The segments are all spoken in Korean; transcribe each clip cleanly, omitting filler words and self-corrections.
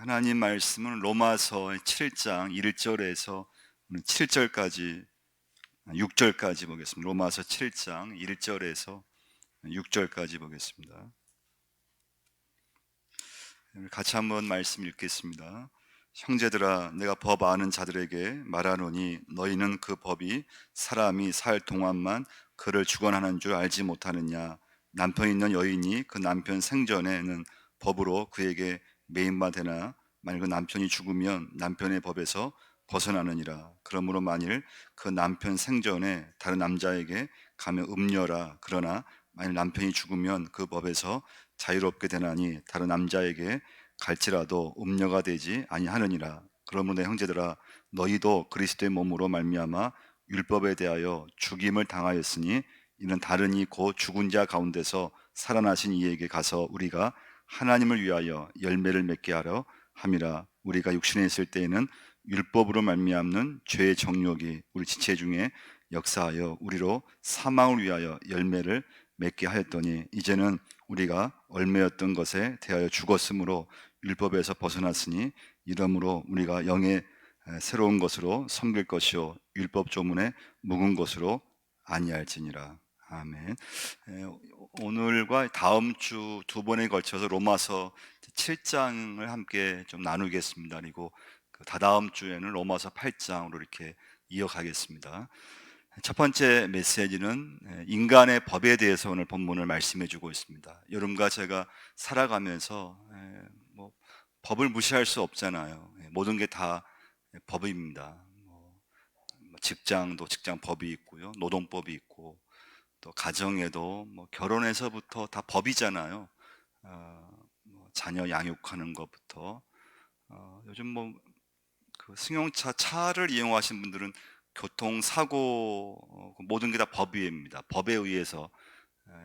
하나님 말씀은 로마서 7장 1절에서 7절까지 6절까지 보겠습니다. 로마서 7장 1절에서 6절까지 보겠습니다. 같이 한번 말씀 읽겠습니다. 형제들아, 내가 법 아는 자들에게 말하노니 너희는 그 법이 사람이 살 동안만 그를 주관하는 줄 알지 못하느냐. 남편 있는 여인이 그 남편 생전에는 법으로 그에게 매인바 되나 만일 그 남편이 죽으면 남편의 법에서 벗어나느니라. 그러므로 만일 그 남편 생전에 다른 남자에게 가면 음녀라. 그러나 만일 남편이 죽으면 그 법에서 자유롭게 되나니 다른 남자에게 갈지라도 음녀가 되지 아니하느니라. 그러므로 내 형제들아, 너희도 그리스도의 몸으로 말미암아 율법에 대하여 죽임을 당하였으니 이는 다른 이 곧 죽은 자 가운데서 살아나신 이에게 가서 우리가 하나님을 위하여 열매를 맺게 하려 함이라. 우리가 육신에 있을 때에는 율법으로 말미암는 죄의 정욕이 우리 지체 중에 역사하여 우리로 사망을 위하여 열매를 맺게 하였더니 이제는 우리가 얽매였던 것에 대하여 죽었으므로 율법에서 벗어났으니 이러므로 우리가 영의 새로운 것으로 섬길 것이요 율법 조문에 묵은 것으로 아니할지니라. 아멘. 오늘과 다음 주 두 번에 걸쳐서 로마서 7장을 함께 좀 나누겠습니다. 그리고 그 다다음 주에는 로마서 8장으로 이렇게 이어가겠습니다. 첫 번째 메시지는 인간의 법에 대해서 오늘 본문을 말씀해 주고 있습니다. 여러분과 제가 살아가면서 뭐 법을 무시할 수 없잖아요. 모든 게 다 법입니다. 직장도 직장 법이 있고요, 노동법이 있고, 또 가정에도 뭐 결혼에서부터 다 법이잖아요. 자녀 양육하는 것부터 요즘 뭐 그 승용차 차를 이용하신 분들은 교통사고 그 모든 게 다 법위입니다. 법에 의해서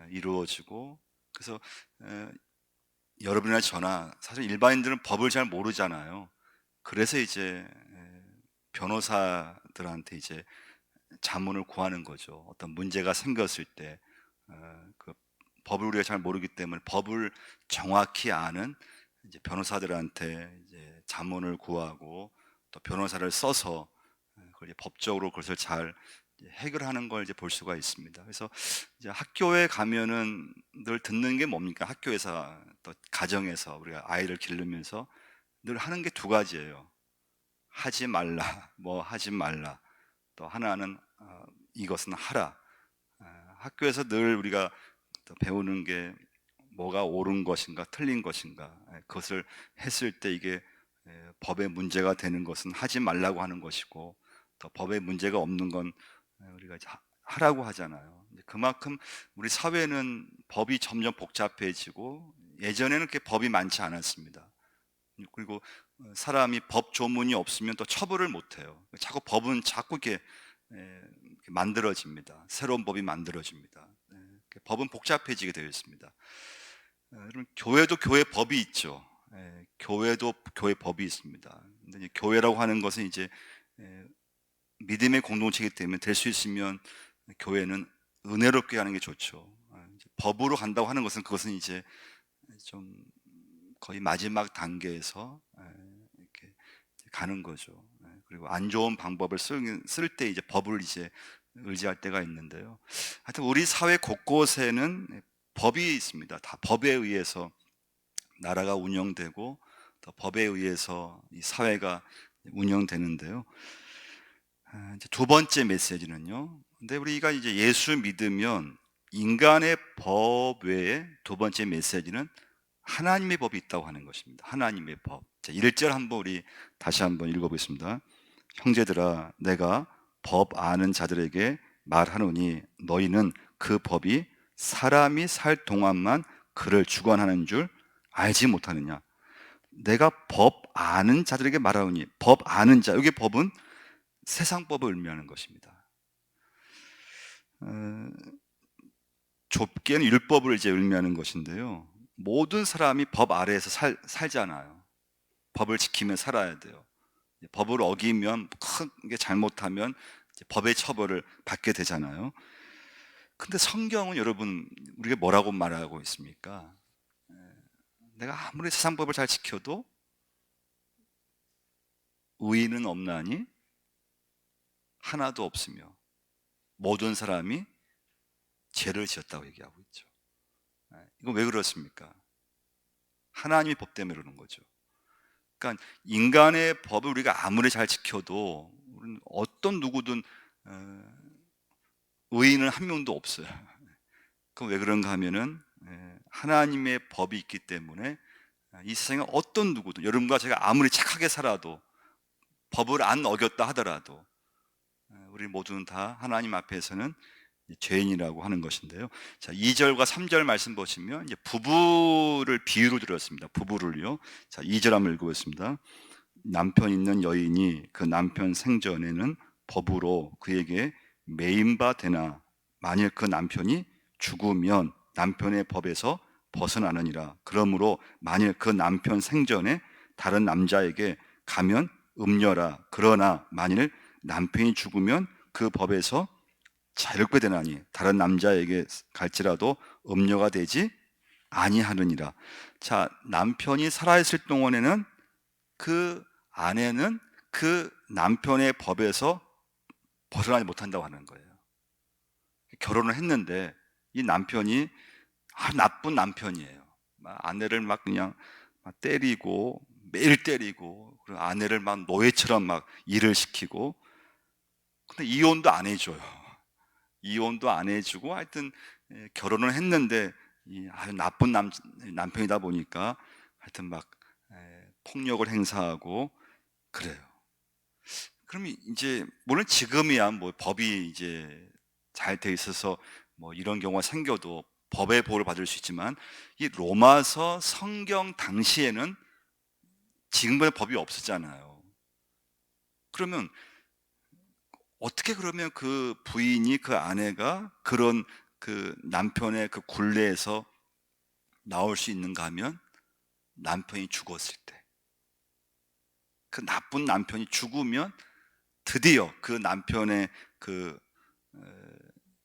이루어지고, 그래서 에, 여러분이나 저나 사실 일반인들은 법을 잘 모르잖아요. 그래서 이제 변호사들한테 이제 자문을 구하는 거죠. 어떤 문제가 생겼을 때 그 법을 우리가 잘 모르기 때문에 법을 정확히 아는 이제 변호사들한테 이제 자문을 구하고 또 변호사를 써서 그걸 이제 법적으로 그것을 잘 이제 해결하는 걸 이제 볼 수가 있습니다. 그래서 이제 학교에 가면은 늘 듣는 게 뭡니까? 학교에서 또 가정에서 우리가 아이를 기르면서 늘 하는 게 두 가지예요. 하지 말라, 뭐 하지 말라. 또 하나는 이것은 하라. 학교에서 늘 우리가 또 배우는 게 뭐가 옳은 것인가 틀린 것인가, 그것을 했을 때 이게 법에 문제가 되는 것은 하지 말라고 하는 것이고, 또 법에 문제가 없는 건 우리가 이제 하라고 하잖아요. 그만큼 우리 사회는 법이 점점 복잡해지고 예전에는 그렇게 법이 많지 않았습니다. 그리고 사람이 법 조문이 없으면 또 처벌을 못 해요. 자꾸 법은 자꾸 이렇게 만들어집니다. 새로운 법이 만들어집니다. 법은 복잡해지게 되어 있습니다. 여러분, 교회도 교회 법이 있죠. 교회도 교회 법이 있습니다. 근데 이제 교회라고 하는 것은 이제 에, 믿음의 공동체이기 때문에 될 수 있으면 교회는 은혜롭게 하는 게 좋죠. 이제 법으로 간다고 하는 것은 그것은 이제 좀 거의 마지막 단계에서 이렇게 가는 거죠. 그리고 안 좋은 방법을 쓸 때 이제 법을 이제 의지할 때가 있는데요. 하여튼 우리 사회 곳곳에는 법이 있습니다. 다 법에 의해서 나라가 운영되고 또 법에 의해서 이 사회가 운영되는데요. 이제 두 번째 메시지는요. 근데 우리가 이제 예수 믿으면 인간의 법 외에 두 번째 메시지는 하나님의 법이 있다고 하는 것입니다. 하나님의 법. 자, 1절 한번 우리 다시 한번 읽어보겠습니다. 형제들아, 내가 법 아는 자들에게 말하노니 너희는 그 법이 사람이 살 동안만 그를 주관하는 줄 알지 못하느냐. 내가 법 아는 자들에게 말하노니, 법 아는 자, 여기 법은 세상 법을 의미하는 것입니다. 어, 좁게는 율법을 이제 의미하는 것인데요. 모든 사람이 법 아래에서 살잖아요. 법을 지키며 살아야 돼요. 법을 어기면 크게 잘못하면 이제 법의 처벌을 받게 되잖아요. 근데 성경은 여러분 우리가 뭐라고 말하고 있습니까? 내가 아무리 세상 법을 잘 지켜도 의인은 없나니 하나도 없으며 모든 사람이 죄를 지었다고 얘기하고 있죠. 이거 왜 그렇습니까? 하나님의 법 때문에 그러는 거죠. 그러니까 인간의 법을 우리가 아무리 잘 지켜도 우리는 어떤 누구든 의인은 한 명도 없어요. 그럼 왜 그런가 하면은 하나님의 법이 있기 때문에 이 세상에 어떤 누구든, 여러분과 제가 아무리 착하게 살아도 법을 안 어겼다 하더라도 우리 모두는 다 하나님 앞에서는 죄인이라고 하는 것인데요. 자, 2절과 3절 말씀 보시면 이제 부부를 비유로 들었습니다. 부부를요. 자, 2절 한번 읽어보겠습니다. 남편 있는 여인이 그 남편 생전에는 법으로 그에게 매임바 되나 만일 그 남편이 죽으면 남편의 법에서 벗어나느니라. 그러므로 만일 그 남편 생전에 다른 남자에게 가면 음녀라. 그러나 만일 남편이 죽으면 그 법에서 자유롭게 되나니 다른 남자에게 갈지라도 음녀가 되지 아니하느니라. 자, 남편이 살아있을 동안에는 그 아내는 그 남편의 법에서 벗어나지 못한다고 하는 거예요. 결혼을 했는데 이 남편이 나쁜 남편이에요. 아내를 막 그냥 때리고 매일 때리고, 그리고 아내를 막 노예처럼 막 일을 시키고, 근데 이혼도 안 해줘요. 이혼도 안 해주고 하여튼 결혼을 했는데 아주 나쁜 남편이다 보니까 하여튼 막 폭력을 행사하고 그래요. 그럼 이제 물론 지금이야 뭐 법이 이제 잘 돼 있어서 뭐 이런 경우가 생겨도 법의 보호를 받을 수 있지만, 이 로마서 성경 당시에는 지금보다 법이 없었잖아요. 그러면 어떻게, 그러면 그 부인이, 그 아내가 그런 그 남편의 그 굴레에서 나올 수 있는가 하면 남편이 죽었을 때, 그 나쁜 남편이 죽으면 드디어 그 남편의 그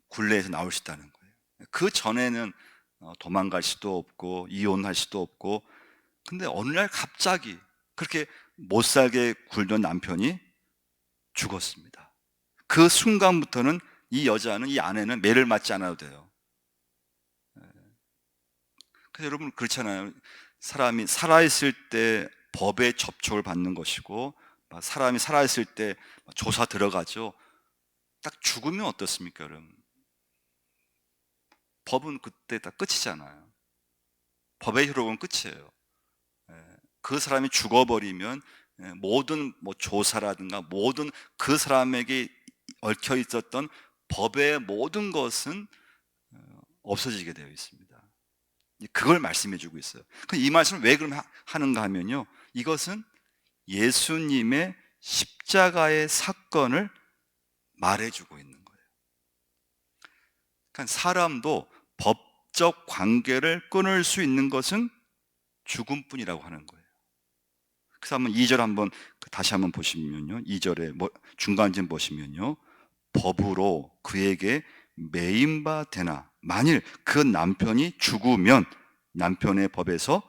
굴레에서 나올 수 있다는 거예요. 그 전에는 도망갈 수도 없고 이혼할 수도 없고, 근데 어느 날 갑자기 그렇게 못 살게 굴던 남편이 죽었습니다. 그 순간부터는 이 여자는, 이 아내는 매를 맞지 않아도 돼요. 그래서 여러분 그렇잖아요. 사람이 살아있을 때 법에 접촉을 받는 것이고, 사람이 살아있을 때 조사 들어가죠. 딱 죽으면 어떻습니까, 여러분? 법은 그때 다 끝이잖아요. 법의 효력은 끝이에요. 그 사람이 죽어버리면 모든 뭐 조사라든가 모든 그 사람에게 얽혀 있었던 법의 모든 것은 없어지게 되어 있습니다. 그걸 말씀해 주고 있어요. 이 말씀을 왜 그럼 하는가 하면요, 이것은 예수님의 십자가의 사건을 말해주고 있는 거예요. 그러니까 사람도 법적 관계를 끊을 수 있는 것은 죽음뿐이라고 하는 거예요. 그래서 한번 2절 한번 다시 한번 보시면요, 2절에 중간쯤 보시면요, 법으로 그에게 매임바 되나 만일 그 남편이 죽으면 남편의 법에서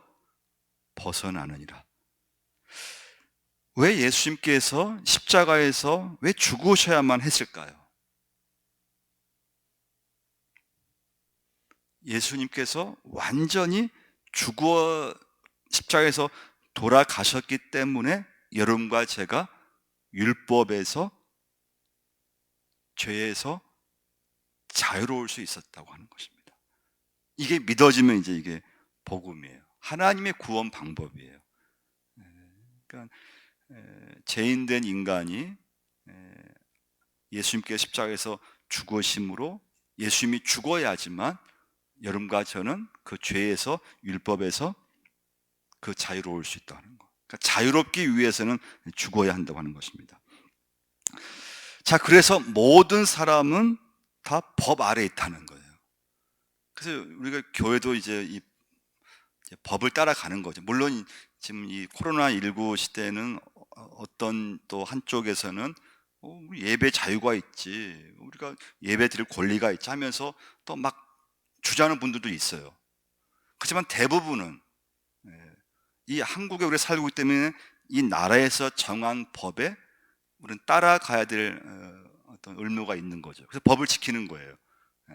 벗어나느니라. 왜 예수님께서 십자가에서 왜 죽으셔야만 했을까요? 예수님께서 완전히 죽어 십자가에서 돌아가셨기 때문에 여러분과 제가 율법에서, 죄에서 자유로울 수 있었다고 하는 것입니다. 이게 믿어지면 이제 이게 복음이에요. 하나님의 구원 방법이에요. 그러니까 죄인된 인간이 예수님께 십자가에서 죽으심으로 예수님이 죽어야지만 여러분과 저는 그 죄에서, 율법에서 그 자유로울 수 있다는 거. 그러니까 자유롭기 위해서는 죽어야 한다고 하는 것입니다. 자, 그래서 모든 사람은 다 법 아래에 있다는 거예요. 그래서 우리가 교회도 이제 법을 따라가는 거죠. 물론 지금 이 코로나19 시대는 어떤 또 한쪽에서는 우리 예배 자유가 있지, 우리가 예배 드릴 권리가 있지 하면서 또 막 주장하는 분들도 있어요. 그렇지만 대부분은 이 한국에 우리가 살고 있기 때문에 이 나라에서 정한 법에 우리는 따라가야 될 어떤 의무가 있는 거죠. 그래서 법을 지키는 거예요.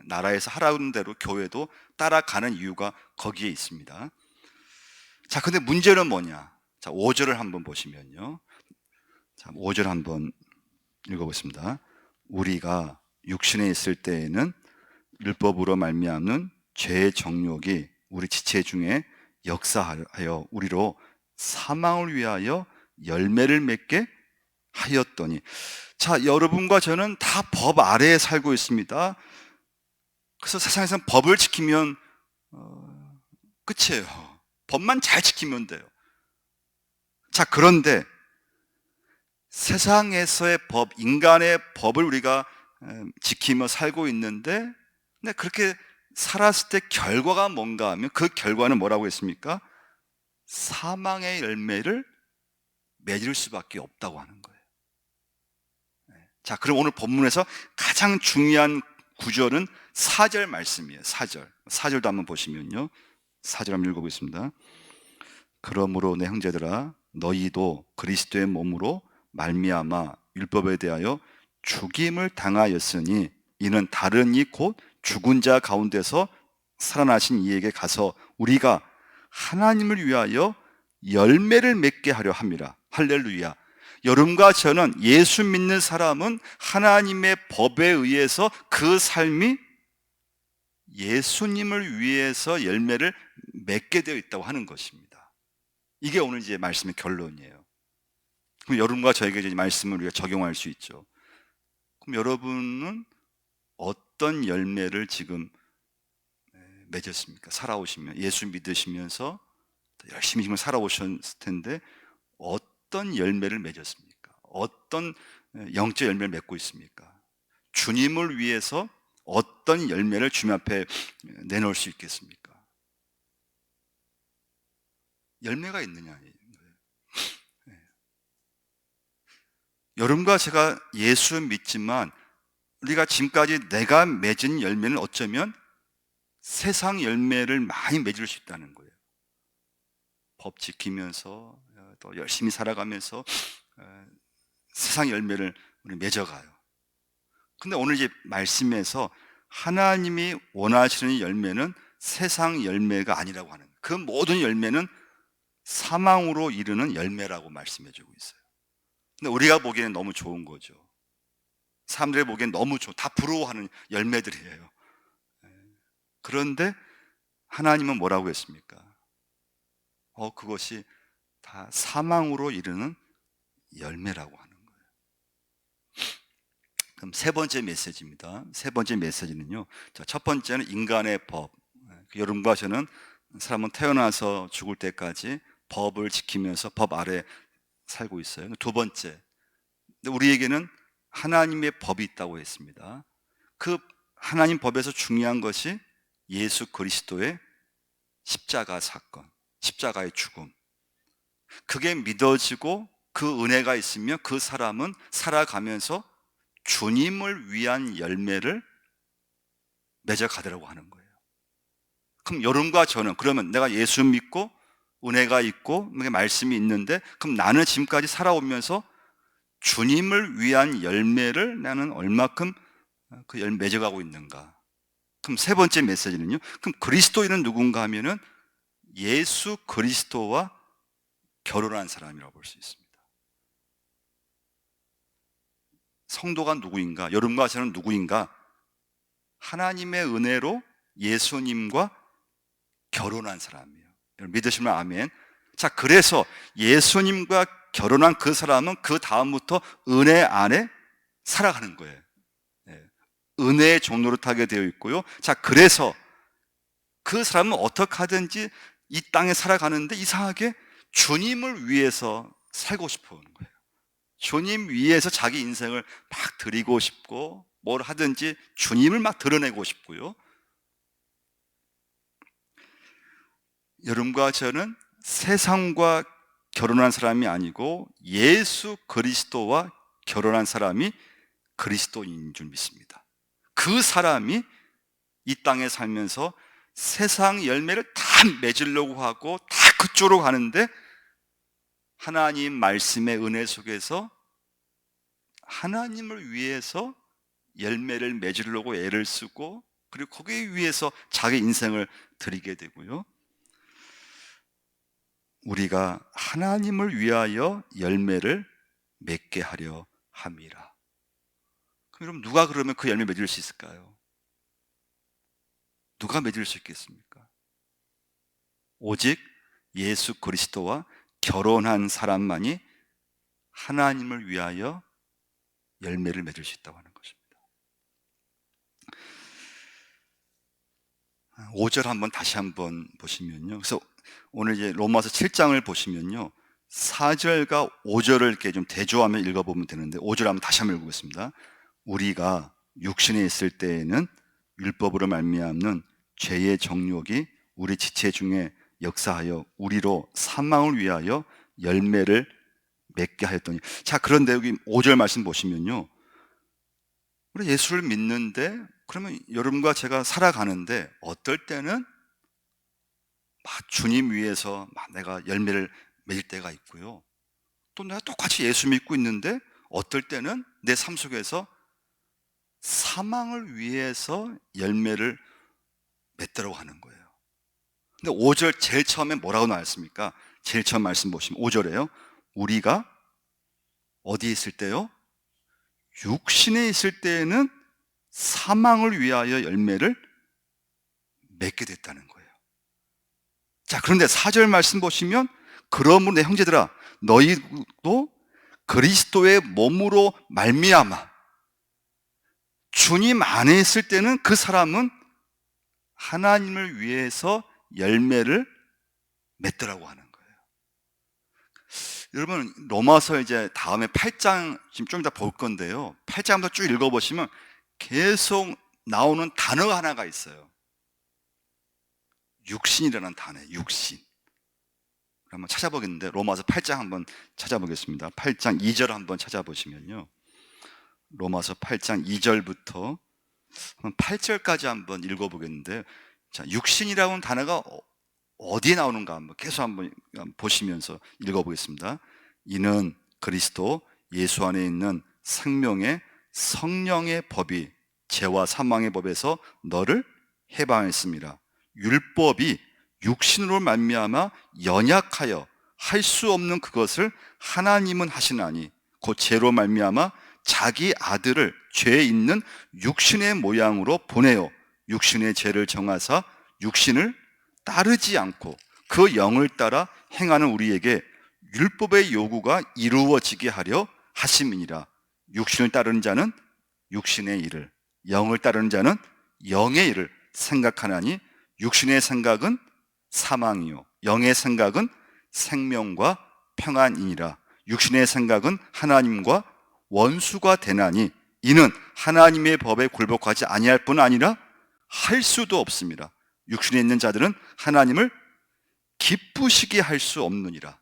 나라에서 하라는 대로 교회도 따라가는 이유가 거기에 있습니다. 자, 근데 문제는 뭐냐? 자, 5절을 한번 보시면요. 자, 5절 한번 읽어보겠습니다. 우리가 육신에 있을 때에는 율법으로 말미암는 죄의 정욕이 우리 지체 중에 역사하여 우리로 사망을 위하여 열매를 맺게 하였더니. 자, 여러분과 저는 다 법 아래에 살고 있습니다. 그래서 세상에서는 법을 지키면 끝이에요. 법만 잘 지키면 돼요. 자, 그런데 세상에서의 법, 인간의 법을 우리가 지키며 살고 있는데, 근데 그렇게 살았을 때 결과가 뭔가 하면 그 결과는 뭐라고 했습니까? 사망의 열매를 맺을 수밖에 없다고 하는 거예요. 자, 그럼 오늘 본문에서 가장 중요한 구절은 4절 말씀이에요. 4절도 한번 보시면요. 4절 한번 읽어보겠습니다. 그러므로 내 형제들아 너희도 그리스도의 몸으로 말미암아 율법에 대하여 죽임을 당하였으니 이는 다른 이 곧 죽은 자 가운데서 살아나신 이에게 가서 우리가 하나님을 위하여 열매를 맺게 하려 함이라. 할렐루야. 여러분과 저는, 예수 믿는 사람은 하나님의 법에 의해서 그 삶이 예수님을 위해서 열매를 맺게 되어 있다고 하는 것입니다. 이게 오늘 이제 말씀의 결론이에요. 그럼 여러분과 저에게 이제 말씀을 우리가 적용할 수 있죠. 그럼 여러분은 어떤 열매를 지금 맺었습니까? 살아오시면, 예수 믿으시면서 열심히 지금 살아오셨을 텐데 어떤 열매를 맺었습니까? 어떤 영적 열매를 맺고 있습니까? 주님을 위해서 어떤 열매를 주님 앞에 내놓을 수 있겠습니까? 열매가 있느냐. 여러분과 제가 예수 믿지만 우리가 지금까지 내가 맺은 열매는 어쩌면 세상 열매를 많이 맺을 수 있다는 거예요. 법 지키면서 또 열심히 살아가면서 세상 열매를 우리 맺어가요. 근데 오늘 이제 말씀에서 하나님이 원하시는 열매는 세상 열매가 아니라고 하는 거예요. 그 모든 열매는 사망으로 이르는 열매라고 말씀해 주고 있어요. 근데 우리가 보기에는 너무 좋은 거죠. 사람들이 보기엔 너무 다 부러워하는 열매들이에요. 그런데 하나님은 뭐라고 했습니까? 그것이 다 사망으로 이르는 열매라고 하는 거예요. 그럼 세 번째 메시지입니다. 세 번째 메시지는요. 첫 번째는 인간의 법. 여러분과 저는, 사람은 태어나서 죽을 때까지 법을 지키면서 법 아래 살고 있어요. 두 번째, 우리에게는 하나님의 법이 있다고 했습니다. 그 하나님 법에서 중요한 것이 예수 그리스도의 십자가 사건, 십자가의 죽음. 그게 믿어지고 그 은혜가 있으면 그 사람은 살아가면서 주님을 위한 열매를 맺어가더라고 하는 거예요. 그럼 여러분과 저는, 그러면 내가 예수 믿고 은혜가 있고 말씀이 있는데, 그럼 나는 지금까지 살아오면서 주님을 위한 열매를 나는 얼마큼 그 열매 맺어가고 있는가? 그럼 세 번째 메시지는요, 그럼 그리스도인은 누군가 하면은 예수 그리스도와 결혼한 사람이라고 볼 수 있습니다. 성도가 누구인가? 여러분과 저는 누구인가? 하나님의 은혜로 예수님과 결혼한 사람이에요. 여러분 믿으시면 아멘. 자, 그래서 예수님과 결혼한 그 사람은 그 다음부터 은혜 안에 살아가는 거예요. 은혜의 종로로 타게 되어 있고요. 자, 그래서 그 사람은 어떻게 하든지 이 땅에 살아가는데 이상하게 주님을 위해서 살고 싶어 하는 거예요. 주님 위해서 자기 인생을 막 드리고 싶고, 뭘 하든지 주님을 막 드러내고 싶고요. 여러분과 저는 세상과 결혼한 사람이 아니고 예수 그리스도와 결혼한 사람이 그리스도인인 줄 믿습니다. 그 사람이 이 땅에 살면서 세상 열매를 다 맺으려고 하고 다 그쪽으로 가는데 하나님 말씀의 은혜 속에서 하나님을 위해서 열매를 맺으려고 애를 쓰고, 그리고 거기에 위해서 자기 인생을 드리게 되고요, 우리가 하나님을 위하여 열매를 맺게 하려 함이라. 그럼 누가 그러면 그 열매 맺을 수 있을까요? 누가 맺을 수 있겠습니까? 오직 예수 그리스도와 결혼한 사람만이 하나님을 위하여 열매를 맺을 수 있다고 하는 것입니다. 5절 한번 다시 한번 보시면요, 그래서 오늘 이제 로마서 7장을 보시면요, 4절과 5절을 이렇게 좀 대조하며 읽어보면 되는데, 5절 한번 다시 한번 읽어보겠습니다. 우리가 육신에 있을 때에는 율법으로 말미암는 죄의 정욕이 우리 지체 중에 역사하여 우리로 사망을 위하여 열매를 맺게 하였더니. 자, 그런데 여기 5절 말씀 보시면요, 우리 예수를 믿는데, 그러면 여러분과 제가 살아가는데 어떨 때는 막 주님 위해서 막 내가 열매를 맺을 때가 있고요, 또 내가 똑같이 예수 믿고 있는데 어떨 때는 내 삶 속에서 사망을 위해서 열매를 맺도록 하는 거예요. 근데 5절 제일 처음에 뭐라고 나왔습니까? 제일 처음 말씀 보시면 5절에요, 우리가 어디에 있을 때요? 육신에 있을 때에는 사망을 위하여 열매를 맺게 됐다는 거예요. 자, 그런데 4절 말씀 보시면, 그러므로 내 형제들아 너희도 그리스도의 몸으로 말미암아 주님 안에 있을 때는 그 사람은 하나님을 위해서 열매를 맺더라고 하는 거예요. 여러분, 로마서 이제 다음에 8장 지금 좀 이따 볼 건데요, 8장부터 쭉 읽어보시면 계속 나오는 단어가 하나가 있어요. 육신이라는 단어, 육신. 한번 찾아보겠는데, 로마서 8장 한번 찾아보겠습니다. 8장 2절 한번 찾아보시면요, 로마서 8장 2절부터 8절까지 한번 읽어보겠는데, 자, 육신이라는 단어가 어디에 나오는가 한번 계속 한번 보시면서 읽어보겠습니다. 이는 그리스도 예수 안에 있는 생명의 성령의 법이 죄와 사망의 법에서 너를 해방했습니다. 율법이 육신으로 말미암아 연약하여 할 수 없는 그것을 하나님은 하시나니 곧 죄로 말미암아 자기 아들을 죄 있는 육신의 모양으로 보내어 육신의 죄를 정하사 육신을 따르지 않고 그 영을 따라 행하는 우리에게 율법의 요구가 이루어지게 하려 하심이니라. 육신을 따르는 자는 육신의 일을, 영을 따르는 자는 영의 일을 생각하나니 육신의 생각은 사망이요 영의 생각은 생명과 평안이니라. 육신의 생각은 하나님과 원수가 되나니 이는 하나님의 법에 굴복하지 아니할 뿐 아니라 할 수도 없습니다. 육신에 있는 자들은 하나님을 기쁘시게 할 수 없느니라.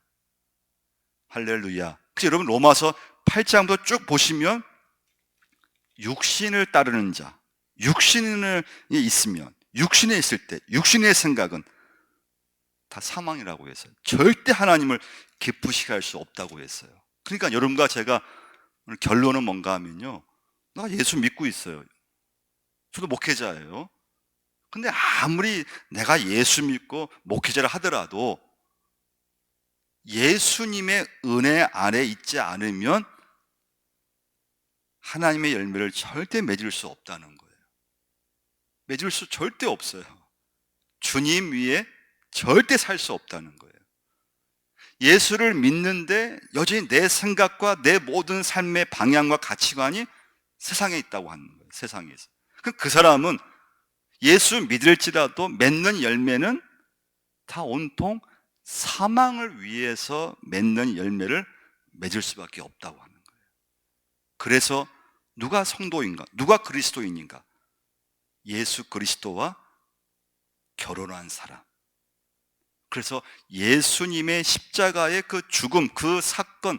할렐루야. 그래서 여러분, 로마서 8장부터 쭉 보시면 육신을 따르는 자, 육신에 있으면, 육신에 있을 때 육신의 생각은 다 사망이라고 했어요. 절대 하나님을 기쁘시게 할 수 없다고 했어요. 그러니까 여러분과 제가 오늘 결론은 뭔가 하면요, 나 예수 믿고 있어요. 저도 목회자예요. 근데 아무리 내가 예수 믿고 목회자를 하더라도 예수님의 은혜 안에 있지 않으면 하나님의 열매를 절대 맺을 수 없다는 거예요. 맺을 수 절대 없어요. 주님 위에 절대 살 수 없다는 거예요. 예수를 믿는데 여전히 내 생각과 내 모든 삶의 방향과 가치관이 세상에 있다고 하는 거예요. 세상에서. 그 사람은 예수 믿을지라도 맺는 열매는 다 온통 사망을 위해서 맺는 열매를 맺을 수밖에 없다고 하는 거예요. 그래서 누가 성도인가? 누가 그리스도인인가? 예수 그리스도와 결혼한 사람. 그래서 예수님의 십자가의 그 죽음, 그 사건,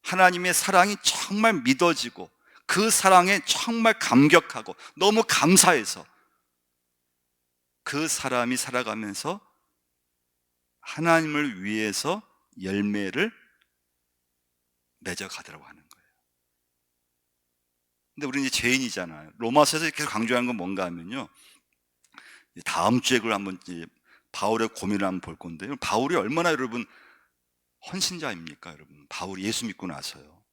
하나님의 사랑이 정말 믿어지고 그 사랑에 정말 감격하고 너무 감사해서 그 사람이 살아가면서 하나님을 위해서 열매를 맺어가더라고 하는 거예요. 근데 우리는 이제 죄인이잖아요. 로마서에서 계속 강조하는 건 뭔가 하면요, 다음 주에 그걸 한번 이제 바울의 고민을 한번 볼 건데요. 바울이 얼마나 여러분 헌신자입니까, 여러분? 바울이 예수 믿고 나서요.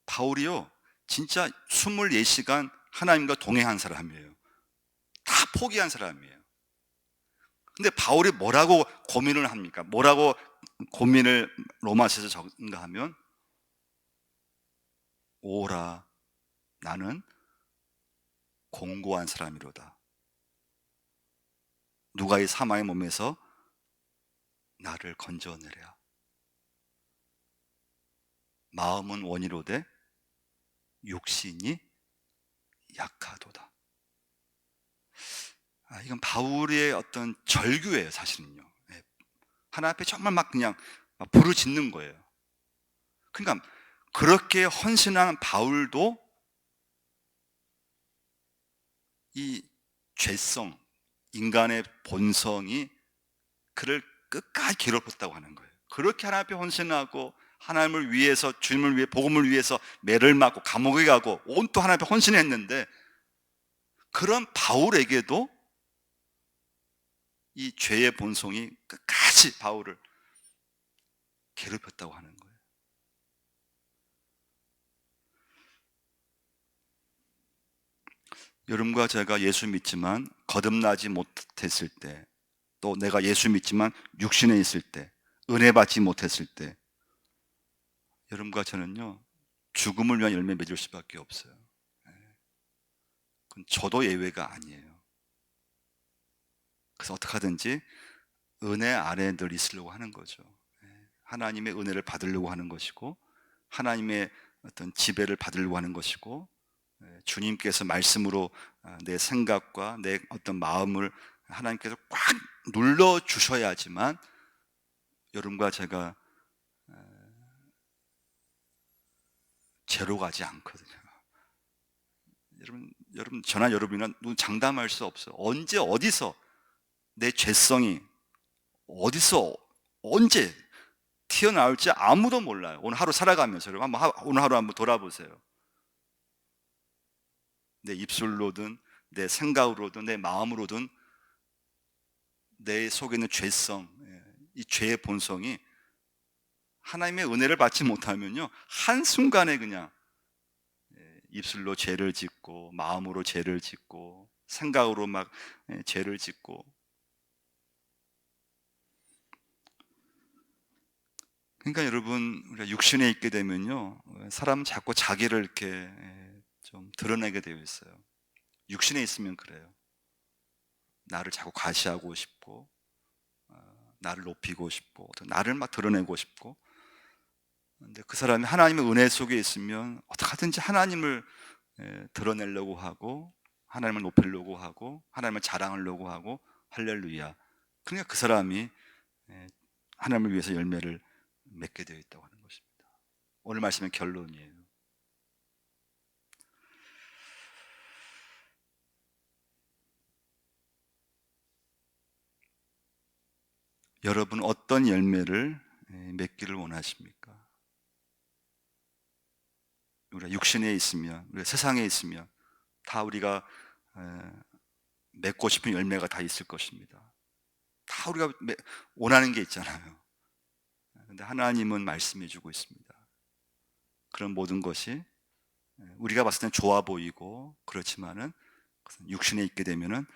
바울이요, 진짜 24시간 하나님과 동행한 사람이에요. 다 포기한 사람이에요. 근데 바울이 뭐라고 고민을 합니까? 뭐라고 고민을 로마서에서 적는가 하면, 오라, 나는 공고한 사람이로다. 누가 이 사망의 몸에서 나를 건져내랴. 마음은 원이로되 육신이 약하도다. 이건 바울의 어떤 절규예요, 사실은요. 예. 하나님 앞에 정말 막 그냥 막 부르짖는 거예요. 그러니까 그렇게 헌신한 바울도 이 죄성, 인간의 본성이 그를 끝까지 괴롭혔다고 하는 거예요. 그렇게 하나님 앞에 헌신하고 하나님을 위해서, 주님을 위해, 복음을 위해서 매를 맞고 감옥에 가고 온통 하나님 앞에 헌신했는데, 그런 바울에게도 이 죄의 본성이 끝까지 바울을 괴롭혔다고 하는 거예요. 여러분과 제가 예수 믿지만 거듭나지 못했을 때, 또 내가 예수 믿지만 육신에 있을 때, 은혜 받지 못했을 때, 여러분과 저는요, 죽음을 위한 열매 맺을 수밖에 없어요. 그건 저도 예외가 아니에요. 그래서 어떻게 하든지 은혜 아래 늘 있으려고 하는 거죠. 하나님의 은혜를 받으려고 하는 것이고, 하나님의 어떤 지배를 받으려고 하는 것이고, 주님께서 말씀으로 내 생각과 내 어떤 마음을 하나님께서 꽉 눌러 주셔야지만 여러분과 제가 죄로 가지 않거든요. 저나 여러분이나 장담할 수 없어요. 언제 어디서 내 죄성이 어디서 언제 튀어나올지 아무도 몰라요. 오늘 하루 살아가면서 여러분 오늘 하루 한번 돌아보세요. 내 입술로든 내 생각으로든 내 마음으로든 내 속에 있는 죄성, 이 죄의 본성이 하나님의 은혜를 받지 못하면요, 한순간에 그냥 입술로 죄를 짓고 마음으로 죄를 짓고 생각으로 막 죄를 짓고. 그러니까 여러분, 우리가 육신에 있게 되면요, 사람은 자꾸 자기를 이렇게 좀 드러내게 되어 있어요. 육신에 있으면 그래요. 나를 자꾸 과시하고 싶고, 나를 높이고 싶고, 나를 막 드러내고 싶고. 근데 그 사람이 하나님의 은혜 속에 있으면 어떻게 하든지 하나님을 드러내려고 하고, 하나님을 높이려고 하고, 하나님을 자랑하려고 하고, 할렐루야. 그러니까 그 사람이 하나님을 위해서 열매를 맺게 되어 있다고 하는 것입니다. 오늘 말씀의 결론이에요. 여러분 어떤 열매를 맺기를 원하십니까? 우리가 육신에 있으면, 우리가 세상에 있으면 다 우리가 맺고 싶은 열매가 다 있을 것입니다. 다 우리가 원하는 게 있잖아요. 그런데 하나님은 말씀해 주고 있습니다. 그런 모든 것이 우리가 봤을 땐 좋아 보이고 그렇지만은 육신에 있게 되면은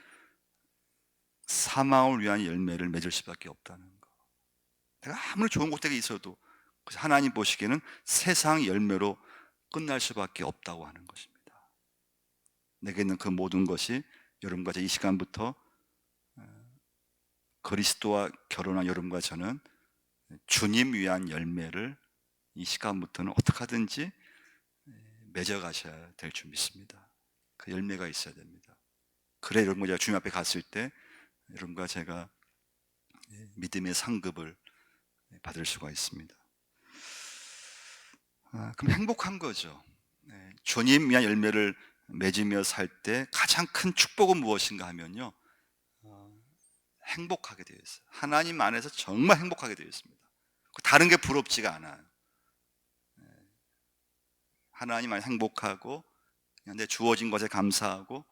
사망을 위한 열매를 맺을 수밖에 없다는 거. 내가 아무리 좋은 곳에 있어도 하나님 보시기에는 세상 열매로 끝날 수밖에 없다고 하는 것입니다. 내게 있는 그 모든 것이 여러분과 이 시간부터 그리스도와 결혼한 여러분과 저는 주님 위한 열매를 이 시간부터는 어떻게 하든지 맺어가셔야 될 줄 믿습니다. 그 열매가 있어야 됩니다. 그래 여러분과 제가 주님 앞에 갔을 때 여러분과 제가 믿음의 상급을 받을 수가 있습니다. 그럼 행복한 거죠. 주님 위한 열매를 맺으며 살 때 가장 큰 축복은 무엇인가 하면요, 행복하게 되어 있어요. 하나님 안에서 정말 행복하게 되어 있습니다. 다른 게 부럽지가 않아요. 하나님 안에 행복하고 그냥 내 주어진 것에 감사하고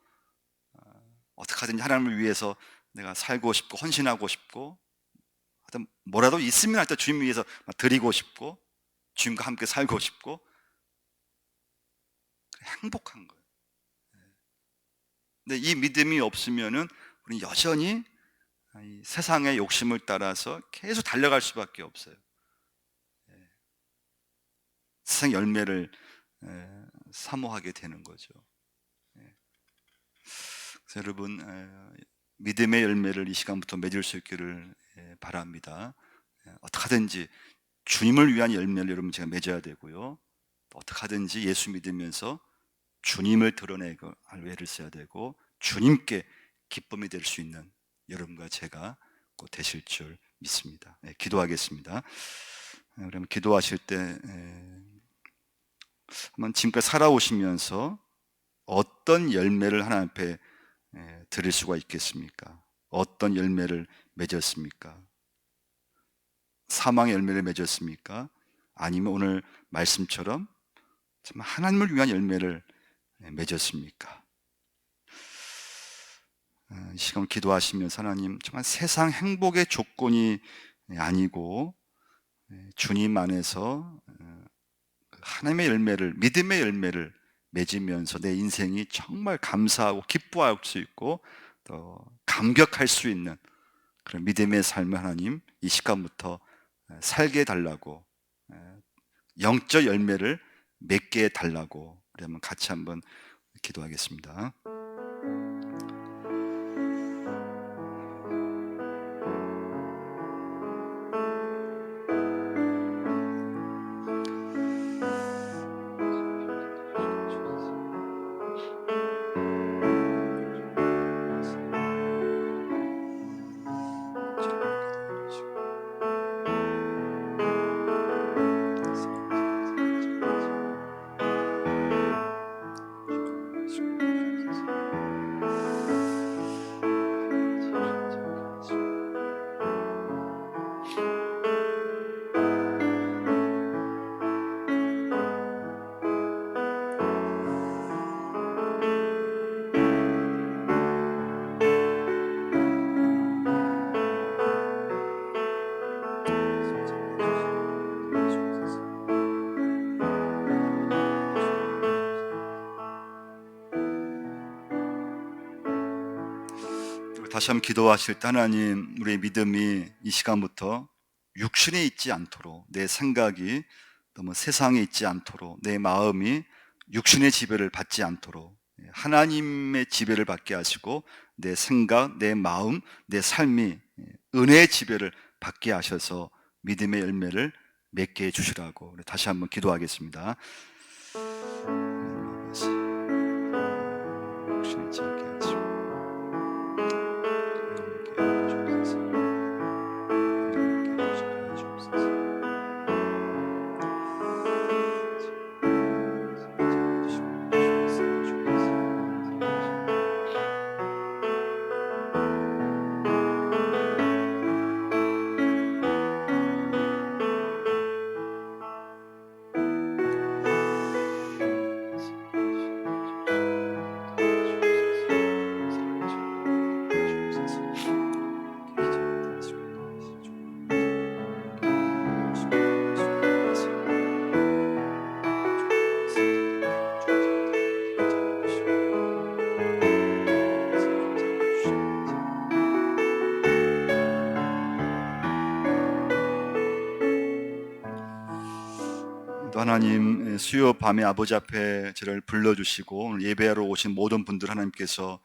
어떻게 하든지 하나님을 위해서 내가 살고 싶고 헌신하고 싶고 하여튼 뭐라도 있으면 하여튼 주님 위해서 막 드리고 싶고 주님과 함께 살고 싶고 행복한 거예요. 근데 이 믿음이 없으면은 우리는 여전히 이 세상의 욕심을 따라서 계속 달려갈 수밖에 없어요. 세상 열매를 사모하게 되는 거죠. 그래서 여러분 믿음의 열매를 이 시간부터 맺을 수 있기를 바랍니다. 어떻게 하든지 주님을 위한 열매를 여러분 제가 맺어야 되고요. 어떻게 하든지 예수 믿으면서 주님을 드러내고 할 애를 써야 되고 주님께 기쁨이 될 수 있는 여러분과 제가 꼭 되실 줄 믿습니다. 기도하겠습니다. 그러면 기도하실 때 한번 지금까지 살아오시면서 어떤 열매를 하나님 앞에 드릴 수가 있겠습니까? 어떤 열매를 맺었습니까? 사망의 열매를 맺었습니까? 아니면 오늘 말씀처럼 정말 하나님을 위한 열매를 맺었습니까? 이 시간 기도하시면서 하나님 정말 세상 행복의 조건이 아니고 주님 안에서 하나님의 열매를, 믿음의 열매를 맺으면서 내 인생이 정말 감사하고 기뻐할 수 있고 또 감격할 수 있는 그런 믿음의 삶을 하나님 이 시간부터 살게 해달라고, 영적 열매를 맺게 해달라고 우리 한번 같이 한번 기도하겠습니다. 다시 한번 기도하실 때 하나님 우리의 믿음이 이 시간부터 육신에 있지 않도록, 내 생각이 너무 세상에 있지 않도록, 내 마음이 육신의 지배를 받지 않도록 하나님의 지배를 받게 하시고 내 생각, 내 마음, 내 삶이 은혜의 지배를 받게 하셔서 믿음의 열매를 맺게 해주시라고 다시 한번 기도하겠습니다. 육신에 있지 않게 하시고 하나님 수요 밤에 아버지 앞에 저를 불러주시고 오늘 예배하러 오신 모든 분들 하나님께서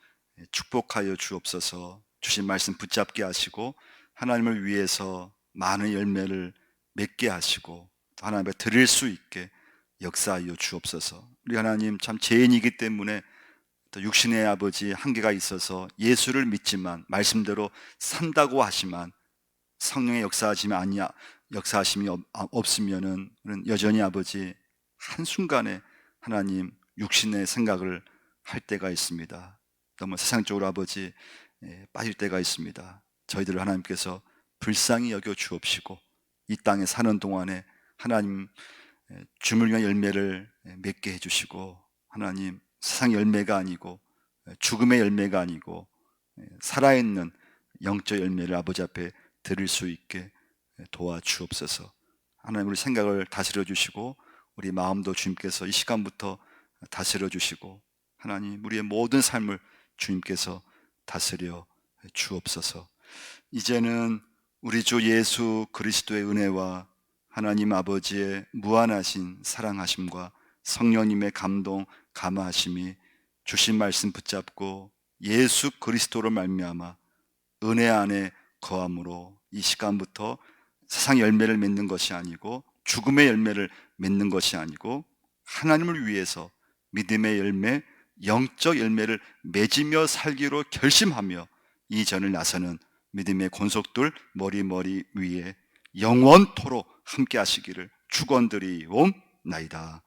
축복하여 주옵소서. 주신 말씀 붙잡게 하시고 하나님을 위해서 많은 열매를 맺게 하시고 또 하나님 앞에 드릴 수 있게 역사하여 주옵소서. 우리 하나님 참 죄인이기 때문에 또 육신의 아버지 한계가 있어서 예수를 믿지만 말씀대로 산다고 하지만 성령의 역사하심이 없으면은 우리는 여전히 아버지 한순간에 하나님 육신의 생각을 할 때가 있습니다. 너무 세상적으로 아버지 빠질 때가 있습니다. 저희들을 하나님께서 불쌍히 여겨 주옵시고 이 땅에 사는 동안에 하나님 주님을 위한 열매를 맺게 해주시고, 하나님 세상 열매가 아니고 죽음의 열매가 아니고 살아있는 영적 열매를 아버지 앞에 드릴 수 있게 도와주옵소서. 하나님, 우리 생각을 다스려 주시고 우리 마음도 주님께서 이 시간부터 다스려 주시고, 하나님 우리의 모든 삶을 주님께서 다스려 주옵소서. 이제는 우리 주 예수 그리스도의 은혜와 하나님 아버지의 무한하신 사랑하심과 성령님의 감동 감화하심이 주신 말씀 붙잡고 예수 그리스도로 말미암아 은혜 안에 거함으로 이 시간부터 세상 열매를 맺는 것이 아니고 죽음의 열매를 맺는 것이 아니고 하나님을 위해서 믿음의 열매, 영적 열매를 맺으며 살기로 결심하며 이 전을 나서는 믿음의 권속들 머리 위에 영원토록 함께 하시기를 축원드리옵나이다.